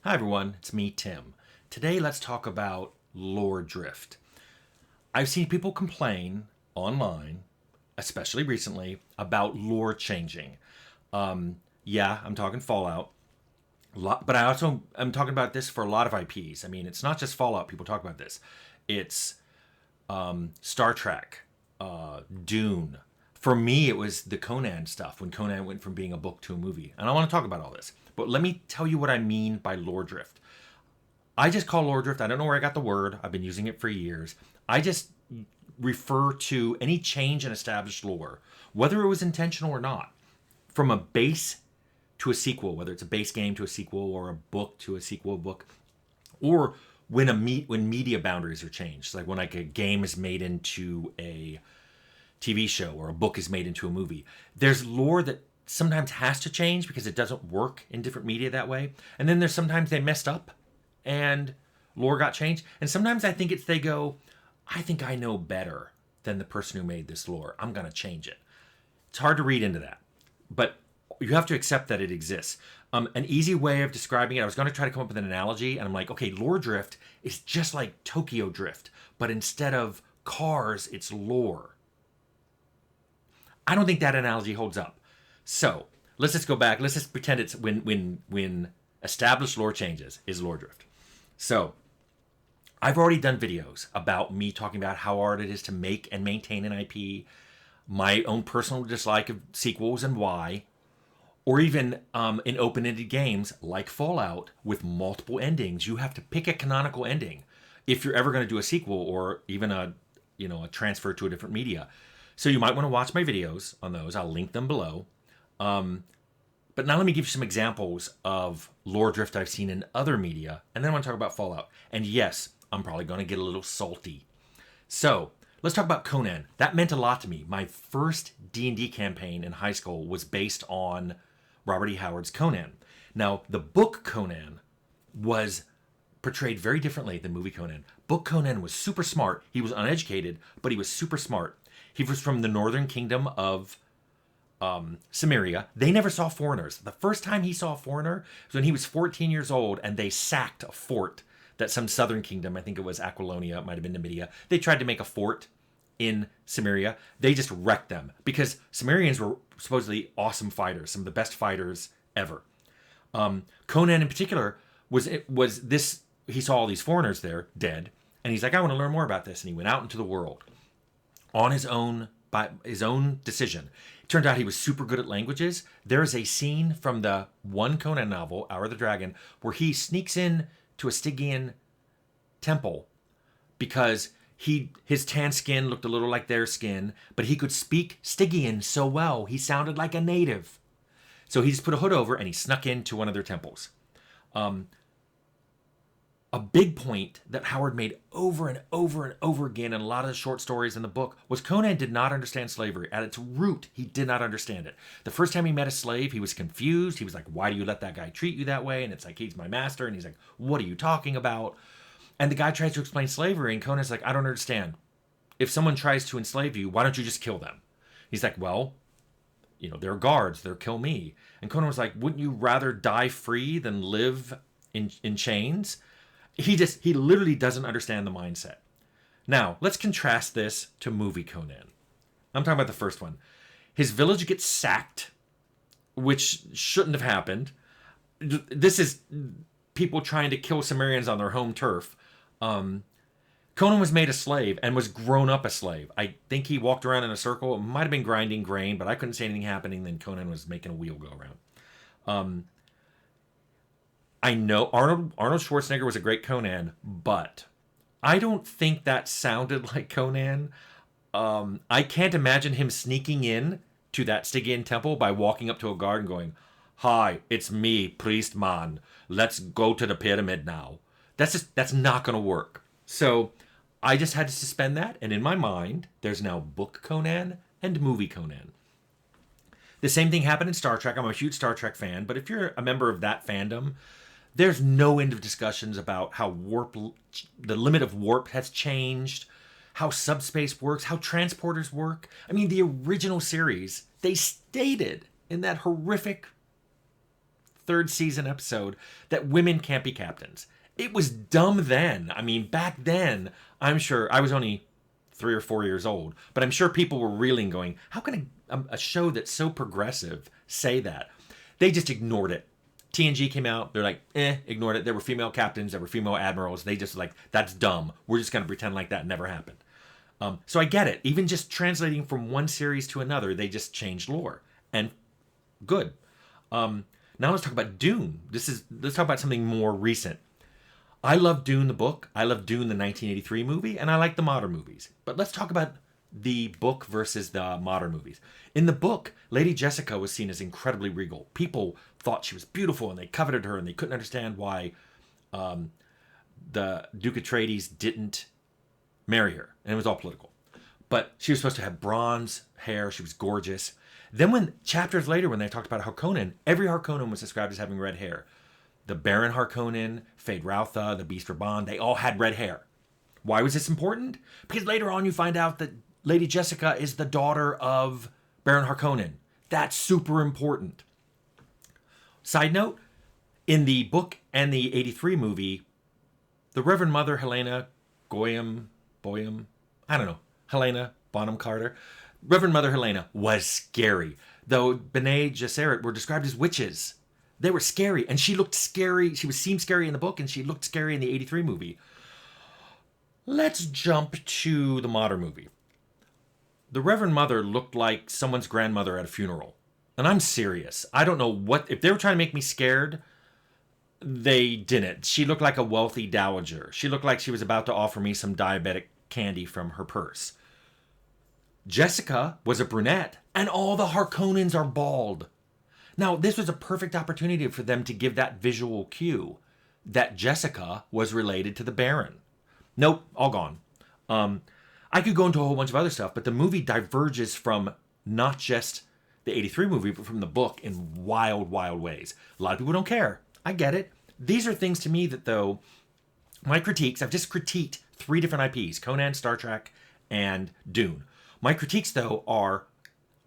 Hi everyone, it's me, Tim. Today let's talk about lore drift. I've seen people complain online, especially recently, about lore changing. Yeah, I'm talking Fallout, but I'm talking about this for a lot of IPs. I mean, it's not just Fallout. People talk about this. It's Star Trek, Dune. For me, it was the Conan stuff when Conan went from being a book to a movie. And I want to talk about all this. But let me tell you what I mean by lore drift. I just call lore drift. I don't know where I got the word. I've been using it for years. I just refer to any change in established lore, whether it was intentional or not, from a base to a sequel, whether it's a base game to a sequel or a book to a sequel book, or when media boundaries are changed, like when like a game is made into a TV show or a book is made into a movie. There's lore that sometimes has to change because it doesn't work in different media that way. And then there's sometimes they messed up and lore got changed. And sometimes I think they go, I think I know better than the person who made this lore. I'm going to change it. It's hard to read into that, but you have to accept that it exists. An easy way of describing it, I was going to try to come up with an analogy, and I'm like, okay, lore drift is just like Tokyo drift, but instead of cars, it's lore. I don't think that analogy holds up. So let's just go back. Let's just pretend it's when established lore changes is lore drift. So I've already done videos about me talking about how hard it is to make and maintain an IP, my own personal dislike of sequels and why, or even in open-ended games like Fallout with multiple endings. You have to pick a canonical ending if you're ever going to do a sequel or even a transfer to a different media. So you might want to watch my videos on those. I'll link them below. But now let me give you some examples of lore drift I've seen in other media, and then I want to talk about Fallout. And yes, I'm probably going to get a little salty. So let's talk about Conan. That meant a lot to me. My first D&D campaign in high school was based on Robert E. Howard's Conan. Now, the book Conan was portrayed very differently than movie Conan. Book Conan was super smart. He was uneducated, but he was super smart. He was from the northern kingdom of Samaria. They never saw foreigners. The first time he saw a foreigner was when he was 14 years old, and they sacked a fort that some southern kingdom, I think it was Aquilonia, it might have been Numidia, they tried to make a fort in Samaria. They just wrecked them because Sumerians were supposedly awesome fighters, some of the best fighters ever. Conan in particular was this. He saw all these foreigners there dead, and he's like, I want to learn more about this, and he went out into the world on his own, by his own decision. It turned out he was super good at languages. There is a scene from the one Conan novel, Hour of the Dragon, where he sneaks in to a Stygian temple because his tan skin looked a little like their skin, but he could speak Stygian so well, he sounded like a native. So he just put a hood over and he snuck into one of their temples. A big point that Howard made over and over and over again in a lot of the short stories in the book was Conan did not understand slavery. At its root, he did not understand it. The first time he met a slave, he was confused. He was like, why do you let that guy treat you that way? And it's like, he's my master. And he's like, what are you talking about? And the guy tries to explain slavery, and Conan's like, I don't understand. If someone tries to enslave you, why don't you just kill them? He's like, well, they're guards. They'll kill me. And Conan was like, wouldn't you rather die free than live in chains? He literally doesn't understand the mindset. Now, let's contrast this to movie Conan. I'm talking about the first one. His village gets sacked, which shouldn't have happened. This is people trying to kill Sumerians on their home turf. Conan was made a slave and was grown up a slave. I think he walked around in a circle. It might have been grinding grain, but I couldn't see anything happening. Then Conan was making a wheel go around. I know Arnold Schwarzenegger was a great Conan, but I don't think that sounded like Conan. I can't imagine him sneaking in to that Stygian temple by walking up to a guard and going, "Hi, it's me, priest man. Let's go to the pyramid now." That's not going to work. So I just had to suspend that, and in my mind, there's now book Conan and movie Conan. The same thing happened in Star Trek. I'm a huge Star Trek fan, but if you're a member of that fandom, there's no end of discussions about how the limit of warp has changed, how subspace works, how transporters work. I mean, the original series, they stated in that horrific third season episode that women can't be captains. It was dumb then. I mean, back then, I'm sure I was only 3 or 4 years old, but I'm sure people were reeling going, how can a show that's so progressive say that? They just ignored it. TNG came out, they're like, ignored it. There were female captains, there were female admirals. They just like, that's dumb. We're just going to pretend like that never happened. So I get it. Even just translating from one series to another, they just changed lore. And good. Now let's talk about Dune. Let's talk about something more recent. I love Dune the book. I love Dune the 1983 movie, and I like the modern movies. But let's talk about the book versus the modern movies. In the book, Lady Jessica was seen as incredibly regal. People thought she was beautiful, and they coveted her, and they couldn't understand why the Duke Atreides didn't marry her. And it was all political. But she was supposed to have bronze hair. She was gorgeous. Then when chapters later, when they talked about Harkonnen, every Harkonnen was described as having red hair. The Baron Harkonnen, Fade Routha, the Beast Raban, they all had red hair. Why was this important? Because later on you find out that Lady Jessica is the daughter of Baron Harkonnen. That's super important. Side note, in the book and the 83 movie, the Reverend Mother Helena Boyum, I don't know, Helena Bonham Carter, Reverend Mother Helena was scary. Though Bene Gesserit were described as witches. They were scary, and she looked scary. She seemed scary in the book, and she looked scary in the 83 movie. Let's jump to the modern movie. The Reverend Mother looked like someone's grandmother at a funeral. And I'm serious. I don't know what... If they were trying to make me scared, they didn't. She looked like a wealthy dowager. She looked like she was about to offer me some diabetic candy from her purse. Jessica was a brunette, and all the Harkonnens are bald. Now, this was a perfect opportunity for them to give that visual cue that Jessica was related to the Baron. Nope, all gone. I could go into a whole bunch of other stuff, but the movie diverges from not just the 83 movie, but from the book in wild, wild ways. A lot of people don't care. I get it. These are things to me that, though, my critiques, I've just critiqued 3 different IPs, Conan, Star Trek, and Dune. My critiques, though, are,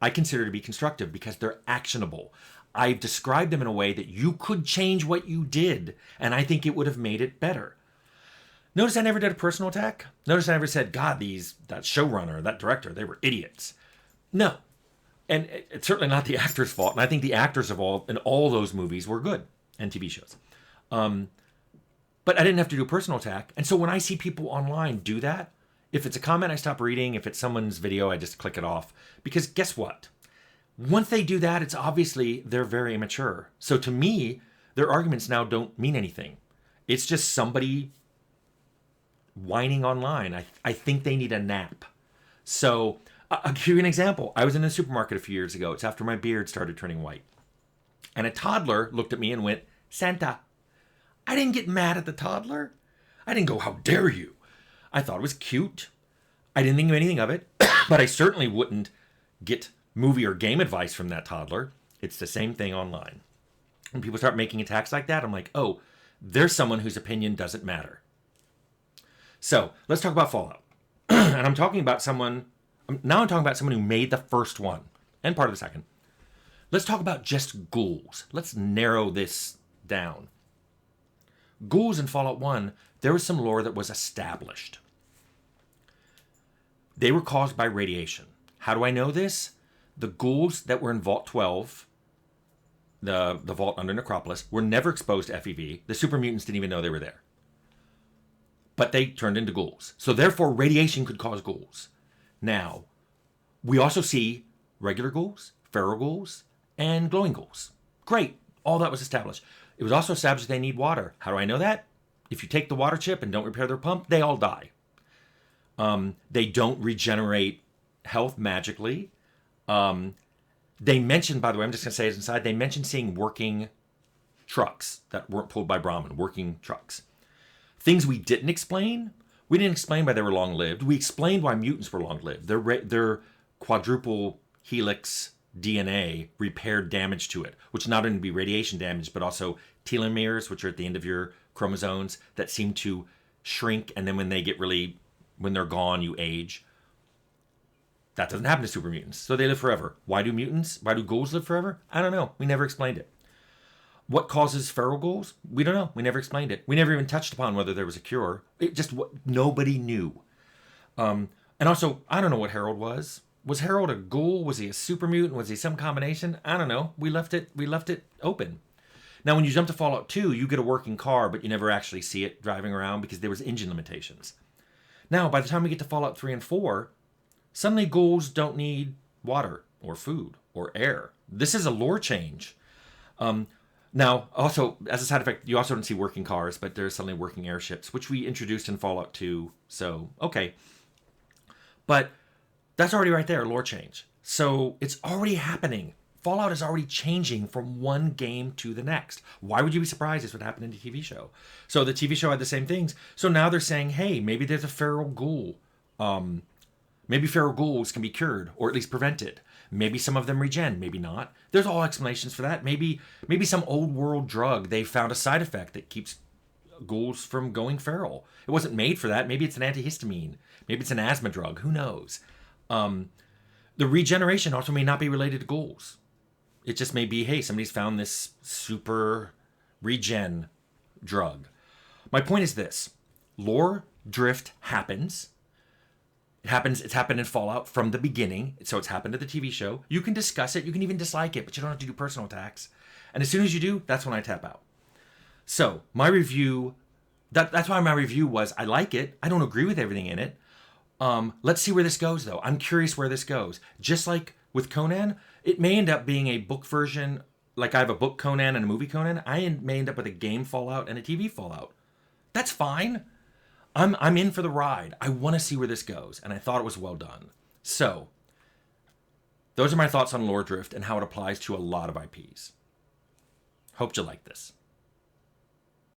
I consider to be constructive because they're actionable. I've described them in a way that you could change what you did, and I think it would have made it better. Notice I never did a personal attack. Notice I never said, God, that showrunner, that director, they were idiots. No. And it's certainly not the actor's fault. And I think the actors in all those movies were good, and TV shows. But I didn't have to do a personal attack. And so when I see people online do that, if it's a comment, I stop reading. If it's someone's video, I just click it off. Because guess what? Once they do that, it's obviously they're very immature. So to me, their arguments now don't mean anything. It's just somebody whining online. I think they need a nap. So I'll give you an example. I was in a supermarket a few years ago. It's after my beard started turning white. And a toddler looked at me and went, Santa. I didn't get mad at the toddler. I didn't go, how dare you? I thought it was cute. I didn't think of anything of it. But I certainly wouldn't get movie or game advice from that toddler. It's the same thing online. When people start making attacks like that, I'm like, oh, there's someone whose opinion doesn't matter. So let's talk about Fallout. And I'm talking about someone who made the first one and part of the second. Let's talk about just ghouls. Let's narrow this down. Ghouls in Fallout 1, there was some lore that was established. They were caused by radiation. How do I know this? The ghouls that were in Vault 12, the vault under Necropolis, were never exposed to FEV. The super mutants didn't even know they were there. But they turned into ghouls. So therefore, radiation could cause ghouls. Now, we also see regular ghouls, feral ghouls, and glowing ghouls. Great. All that was established. It was also established they need water. How do I know that? If you take the water chip and don't repair their pump, they all die. They don't regenerate health magically. They mentioned, by the way, I'm just going to say it inside, they mentioned seeing working trucks that weren't pulled by Brahmin, working trucks. Things we didn't explain. We didn't explain why they were long-lived. We explained why mutants were long-lived. Their quadruple helix DNA repaired damage to it, which not only be radiation damage, but also telomeres, which are at the end of your chromosomes, that seem to shrink, and then when they're gone, you age. That doesn't happen to super mutants, so they live forever. Why do ghouls live forever? I don't know. We never explained it. What causes feral ghouls? We don't know. We never explained it. We never even touched upon whether there was a cure. It just nobody knew. And also, I don't know what Harold was. Was Harold a ghoul? Was he a super mutant? Was he some combination? I don't know. We left it open. Now, when you jump to Fallout 2, you get a working car, but you never actually see it driving around because there was engine limitations. Now, by the time we get to Fallout 3 and 4, suddenly ghouls don't need water or food or air. This is a lore change. Now, also, as a side effect, you also don't see working cars, but there's suddenly working airships, which we introduced in Fallout 2. So, okay. But that's already right there, lore change. So it's already happening. Fallout is already changing from one game to the next. Why would you be surprised? It's what happened in the TV show. So the TV show had the same things. So now they're saying, hey, maybe there's a feral ghoul. Maybe feral ghouls can be cured, or at least prevented. Maybe some of them regen, maybe not. There's all explanations for that. Maybe some old world drug, they found a side effect that keeps ghouls from going feral. It wasn't made for that. Maybe it's an antihistamine. Maybe it's an asthma drug. Who knows? The regeneration also may not be related to ghouls. It just may be, hey, somebody's found this super regen drug. My point is this. Lore drift happens. It's happened in Fallout from the beginning. So it's happened to the TV show. You can discuss it. You can even dislike it, but you don't have to do personal attacks. And as soon as you do, that's when I tap out. So my review, that's why my review was, I like it. I don't agree with everything in it. Let's see where this goes, though. I'm curious where this goes. Just like with Conan, it may end up being a book version. Like I have a book Conan and a movie Conan. I may end up with a game Fallout and a TV Fallout. That's fine. I'm in for the ride. I want to see where this goes, and I thought it was well done. So, those are my thoughts on lore drift and how it applies to a lot of IPs. Hope you like this.